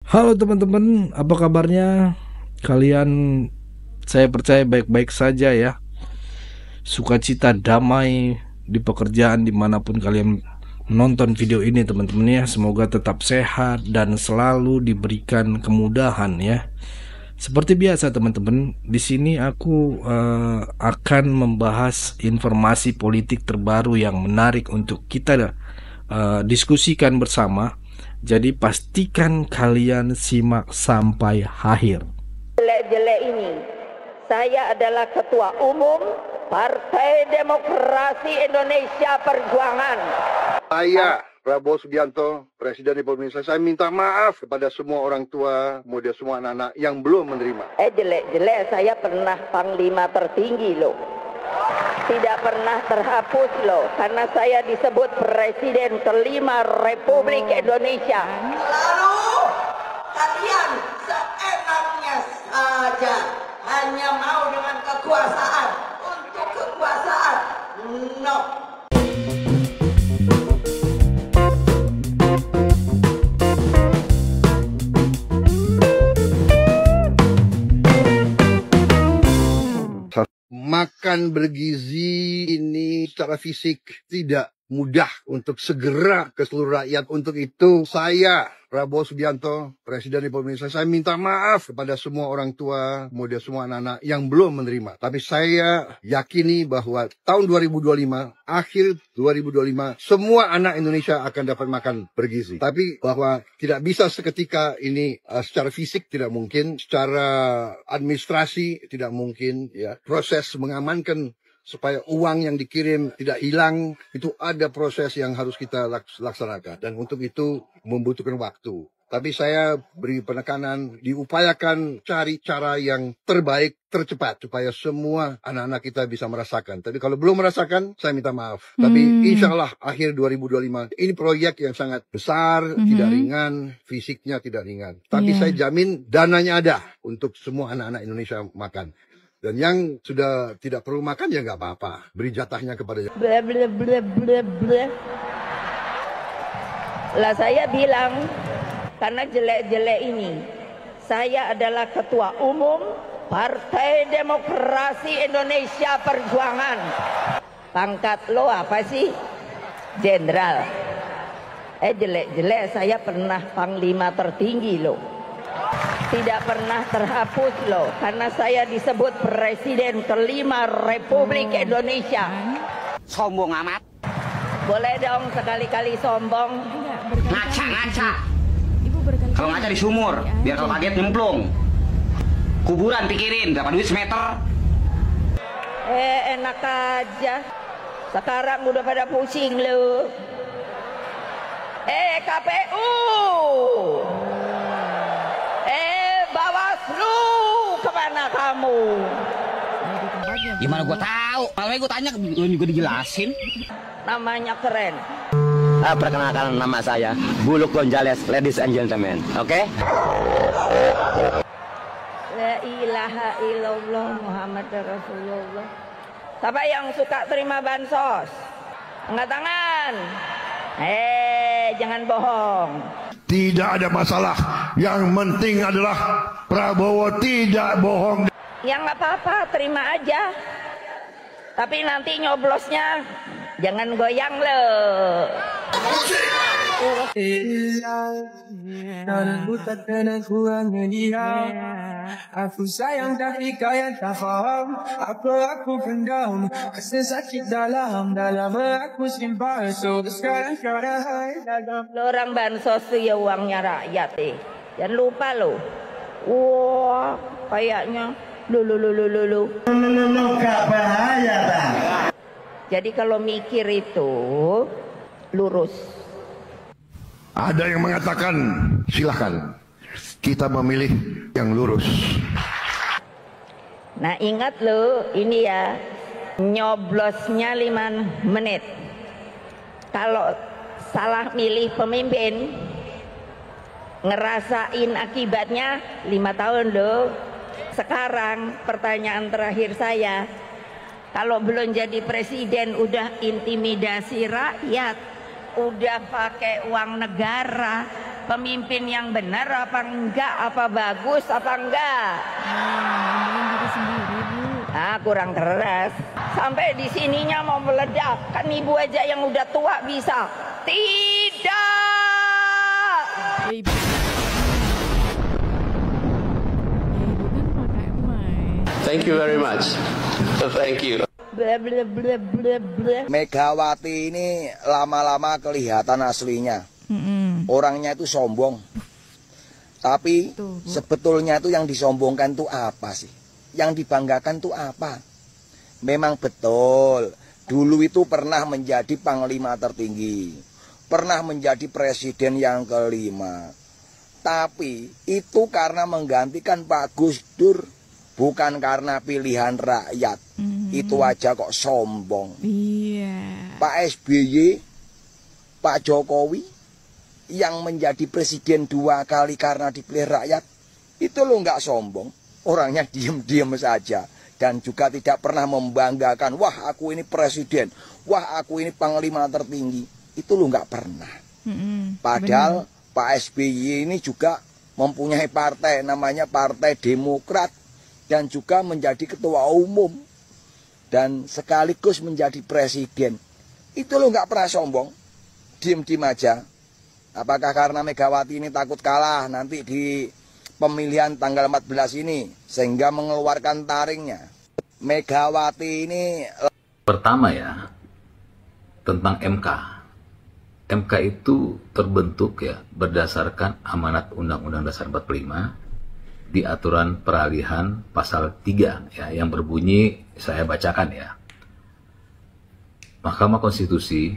Halo teman-teman, apa kabarnya? Kalian, saya percaya baik-baik saja ya. Sukacita damai di pekerjaan dimanapun kalian menonton video ini teman-teman ya. Semoga tetap sehat dan selalu diberikan kemudahan ya. Seperti biasa teman-teman, di sini aku akan membahas informasi politik terbaru yang menarik untuk kita diskusikan bersama. Jadi pastikan kalian simak sampai akhir. Jelek-jelek ini, saya adalah Ketua Umum Partai Demokrasi Indonesia Perjuangan. Saya Prabowo Subianto, Presiden Republik Indonesia. Saya minta maaf kepada semua orang tua, kemudian semua anak-anak yang belum menerima. Jelek-jelek saya pernah Panglima tertinggi loh. Tidak pernah terhapus loh, karena saya disebut Presiden kelima Republik Indonesia. Lalu kalian seenaknya saja hanya mau dengan kekuasaan untuk kekuasaan. No. Makan bergizi ini secara fisik tidak mudah untuk segera ke seluruh rakyat. Untuk itu saya Prabowo Subianto, Presiden Republik Indonesia, saya minta maaf kepada semua orang tua, kemudian semua anak-anak yang belum menerima. Tapi saya yakini bahwa tahun 2025, akhir 2025, semua anak Indonesia akan dapat makan bergizi. Tapi bahwa tidak bisa seketika ini secara fisik tidak mungkin, secara administrasi tidak mungkin, ya. Proses mengamankan supaya uang yang dikirim tidak hilang, itu ada proses yang harus kita laksanakan. Dan untuk itu membutuhkan waktu. Tapi saya beri penekanan, diupayakan cari cara yang terbaik, tercepat, supaya semua anak-anak kita bisa merasakan. Tapi kalau belum merasakan, saya minta maaf. Tapi insya Allah akhir 2025, ini proyek yang sangat besar, tidak ringan, fisiknya tidak ringan. Tapi saya jamin dananya ada untuk semua anak-anak Indonesia makan. Dan yang sudah tidak perlu makan ya nggak apa-apa. Beri jatahnya kepada Bla bla bla bla bla. Lah saya bilang, karena jelek-jelek ini, saya adalah Ketua Umum Partai Demokrasi Indonesia Perjuangan. Pangkat lo apa sih? Jenderal. Jelek-jelek saya pernah Panglima tertinggi loh. Tidak pernah terhapus loh, karena saya disebut Presiden kelima Republik Indonesia. Sombong amat. Boleh dong sekali-kali sombong. Ngaca. Kalau ngaca di sumur, biar kalau kaget nyemplung. Kuburan pikirin, berapa duit semeter? Enak aja. Sekarang udah pada pusing lo. KPU. Bawaslu, kemana kamu? Gimana gua tahu? Malamnya gua tanya juga dijelasin. Namanya keren. Perkenalkan nama saya Buluk Gonzales, ladies and gentlemen. Oke? La ilaha illallah Muhammad Rasulullah. Siapa yang suka terima bansos? Angkat tangan. Jangan bohong. Tidak ada masalah. Yang penting adalah Prabowo tidak bohong. Ya nggak apa-apa, terima aja. Tapi nanti nyoblosnya jangan goyang loh. Aku sayang tapi kaya tak faham apa aku pendam. Kasih sakit dalam aku simpan. So sekarang kau dah dalam. Orang bansos tuh ya uangnya rakyat Jangan lupa lo. Wah, kayaknya lu. Gak bahaya tak? Jadi kalau mikir itu lurus. Ada yang mengatakan silakan kita memilih yang lurus. Nah ingat lo, ini ya nyoblosnya 5 menit. Kalau salah milih pemimpin, ngerasain akibatnya 5 tahun lo. Sekarang pertanyaan terakhir saya, kalau belum jadi presiden udah intimidasi rakyat, udah pakai uang negara, pemimpin yang benar apa enggak, apa bagus apa enggak. Kurang keras. Sampai di sininya mau meledak. Kan ibu aja yang udah tua bisa. Tidak. Thank you very much. Thank you. Megawati ini lama-lama kelihatan aslinya. Orangnya itu sombong. Tapi sebetulnya itu yang disombongkan itu apa sih? Yang dibanggakan itu apa? Memang betul, dulu itu pernah menjadi panglima tertinggi, pernah menjadi presiden yang kelima. Tapi itu karena menggantikan Pak Gus Dur, bukan karena pilihan rakyat. Itu aja kok sombong. Pak SBY, Pak Jokowi yang menjadi presiden 2 kali karena dipilih rakyat, itu lo nggak sombong. Orangnya diem-diem saja dan juga tidak pernah membanggakan, wah aku ini presiden, wah aku ini panglima tertinggi. Itu lo nggak pernah. Padahal Pak SBY ini juga mempunyai partai, namanya Partai Demokrat, dan juga menjadi ketua umum dan sekaligus menjadi presiden. Itu lo nggak pernah sombong, diem-diem aja. Apakah karena Megawati ini takut kalah nanti di pemilihan tanggal 14 ini sehingga mengeluarkan taringnya? Megawati ini pertama ya tentang MK. MK itu terbentuk ya berdasarkan amanat Undang-Undang Dasar 45 di aturan peralihan pasal 3 ya, yang berbunyi, saya bacakan ya. Mahkamah Konstitusi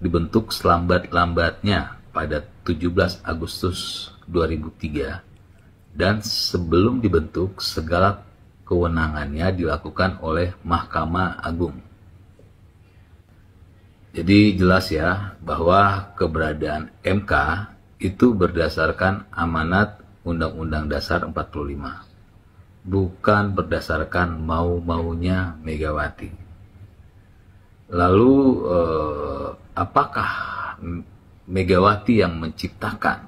dibentuk selambat-lambatnya pada 17 Agustus 2003 dan sebelum dibentuk segala kewenangannya dilakukan oleh Mahkamah Agung. Jadi jelas ya bahwa keberadaan MK itu berdasarkan amanat Undang-Undang Dasar 45, bukan berdasarkan mau-maunya Megawati. Lalu apakah Megawati yang menciptakan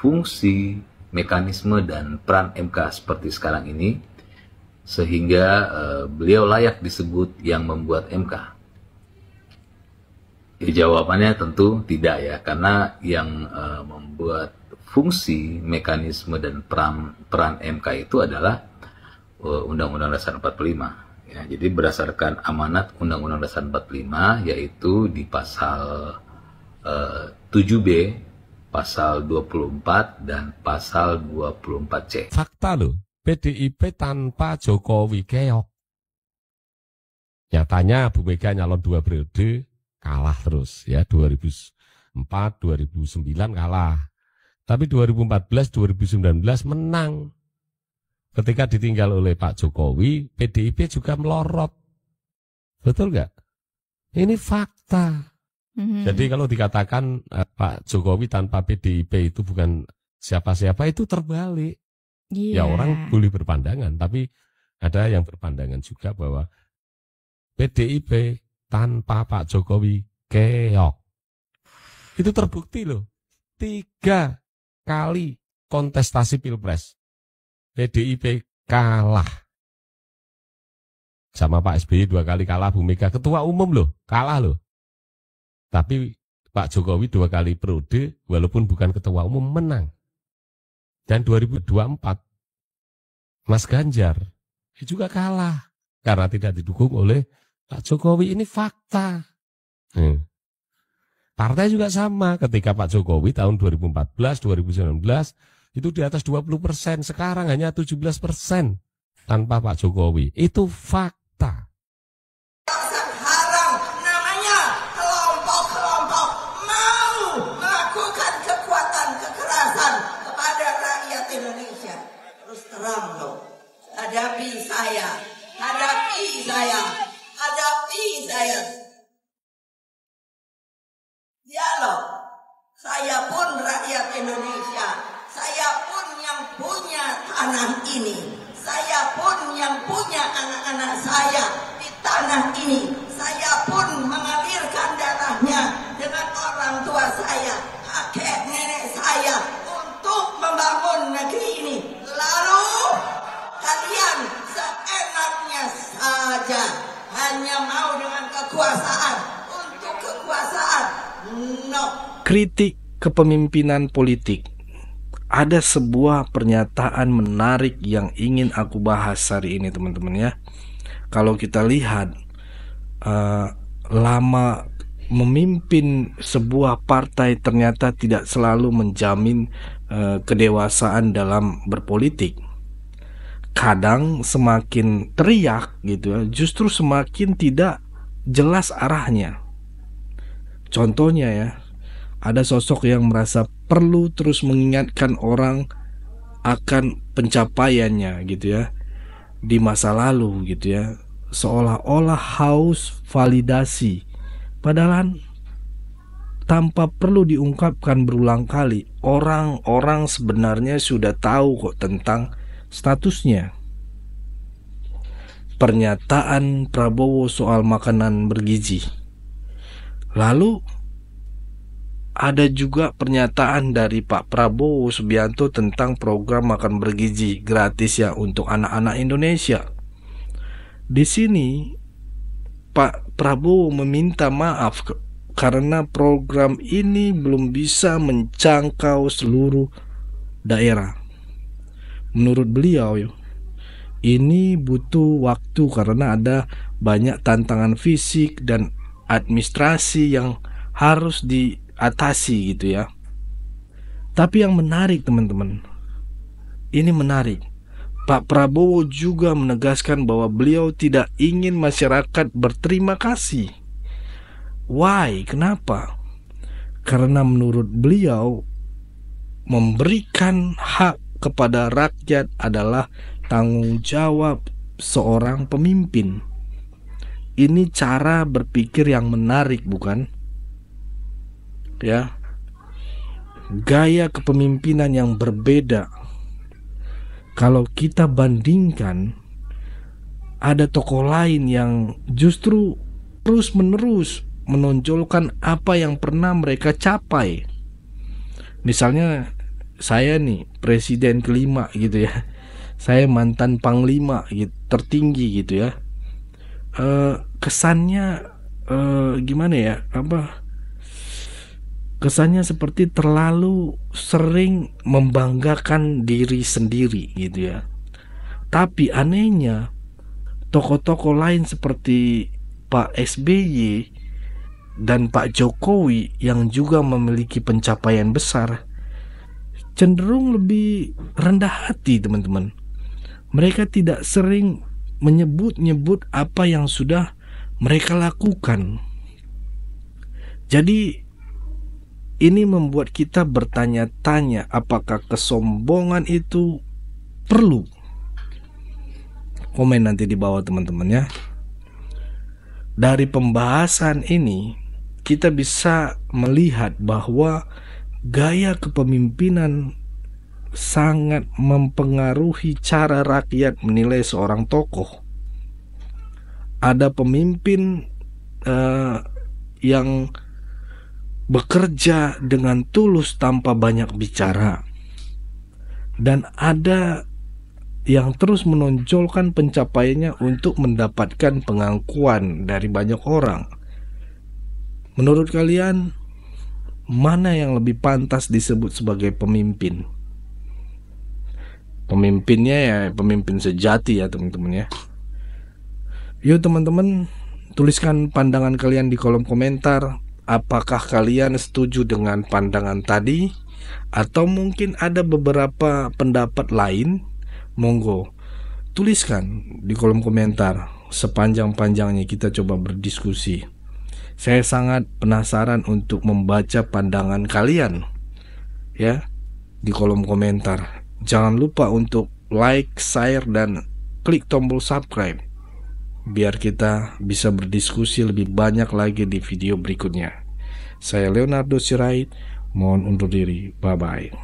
fungsi, mekanisme dan peran MK seperti sekarang ini sehingga beliau layak disebut yang membuat MK? Ya, jawabannya tentu tidak ya, karena yang membuat fungsi, mekanisme dan peran MK itu adalah Undang-Undang Dasar 45. Ya, jadi berdasarkan amanat Undang-Undang Dasar 45 yaitu di pasal 7B, pasal 24 dan pasal 24C. Fakta loh, PDIP tanpa Jokowi keok. Nyatanya Bu Mega nyalon 2 periode kalah terus ya, 2004, 2009 kalah. Tapi 2014, 2019 menang. Ketika ditinggal oleh Pak Jokowi, PDIP juga melorot. Betul nggak? Ini fakta. Jadi kalau dikatakan Pak Jokowi tanpa PDIP itu bukan siapa-siapa, itu terbalik. Ya orang boleh berpandangan, tapi ada yang berpandangan juga bahwa PDIP tanpa Pak Jokowi keok. Itu terbukti loh. 3 kali kontestasi Pilpres PDIP kalah. Sama Pak SBY 2 kali kalah, Bu Mega ketua umum loh, kalah loh. Tapi Pak Jokowi 2 kali periode walaupun bukan ketua umum menang. Dan 2024 Mas Ganjar juga kalah karena tidak didukung oleh Pak Jokowi. Ini fakta. Partai juga sama, ketika Pak Jokowi tahun 2014, 2019 itu di atas 20%, sekarang hanya 17% tanpa Pak Jokowi. Itu fakta. Haram namanya kelompok-kelompok mau melakukan kekuatan kekerasan kepada rakyat Indonesia. Terus terang loh, hadapi saya. Dialog. Saya pun rakyat Indonesia. Saya pun yang punya tanah ini. Saya pun yang punya anak-anak saya di tanah ini. Saya pun mengalirkan darahnya dengan orang tua saya, kakek nenek saya, kritik kepemimpinan politik. Ada sebuah pernyataan menarik yang ingin aku bahas hari ini, teman-teman ya. Kalau kita lihat lama memimpin sebuah partai ternyata tidak selalu menjamin kedewasaan dalam berpolitik. Kadang semakin teriak gitu ya, justru semakin tidak jelas arahnya. Contohnya ya, ada sosok yang merasa perlu terus mengingatkan orang akan pencapaiannya gitu ya di masa lalu gitu ya, seolah-olah haus validasi, padahal tanpa perlu diungkapkan berulang kali, orang-orang sebenarnya sudah tahu kok tentang statusnya. Pernyataan Prabowo soal makanan bergizi. Lalu ada juga pernyataan dari Pak Prabowo Subianto tentang program makan bergizi gratis ya untuk anak-anak Indonesia. Di sini Pak Prabowo meminta maaf karena program ini belum bisa menjangkau seluruh daerah. Menurut beliau, ini butuh waktu karena ada banyak tantangan fisik dan administrasi yang harus diatasi gitu ya. Tapi yang menarik teman-teman, ini menarik, Pak Prabowo juga menegaskan bahwa beliau tidak ingin masyarakat berterima kasih. Why? Kenapa? Karena menurut beliau memberikan hak kepada rakyat adalah tanggung jawab seorang pemimpin. Ini cara berpikir yang menarik, bukan? Ya. Gaya kepemimpinan yang berbeda. Kalau kita bandingkan, ada tokoh lain yang justru terus-menerus menonjolkan apa yang pernah mereka capai. Misalnya saya nih presiden kelima gitu ya, saya mantan panglima gitu, tertinggi gitu ya. Kesannya gimana ya, kesannya seperti terlalu sering membanggakan diri sendiri gitu ya. Tapi anehnya tokoh-tokoh lain seperti Pak SBY dan Pak Jokowi yang juga memiliki pencapaian besar cenderung lebih rendah hati, teman-teman. Mereka tidak sering menyebut-nyebut apa yang sudah mereka lakukan. Jadi ini membuat kita bertanya-tanya, apakah kesombongan itu perlu? Komen nanti di bawah teman-teman ya. Dari pembahasan ini kita bisa melihat bahwa gaya kepemimpinan sangat mempengaruhi cara rakyat menilai seorang tokoh. Ada pemimpin yang bekerja dengan tulus tanpa banyak bicara, dan ada yang terus menonjolkan pencapaiannya untuk mendapatkan pengakuan dari banyak orang. Menurut kalian, mana yang lebih pantas disebut sebagai pemimpin? Pemimpinnya ya pemimpin sejati ya teman-teman ya. Yuk teman-teman, tuliskan pandangan kalian di kolom komentar. Apakah kalian setuju dengan pandangan tadi, atau mungkin ada beberapa pendapat lain? Monggo tuliskan di kolom komentar. Sepanjang-panjangnya kita coba berdiskusi. Saya sangat penasaran untuk membaca pandangan kalian ya di kolom komentar. Jangan lupa untuk like, share, dan klik tombol subscribe biar kita bisa berdiskusi lebih banyak lagi di video berikutnya. Saya Leonardo Sirait, mohon undur diri. Bye-bye.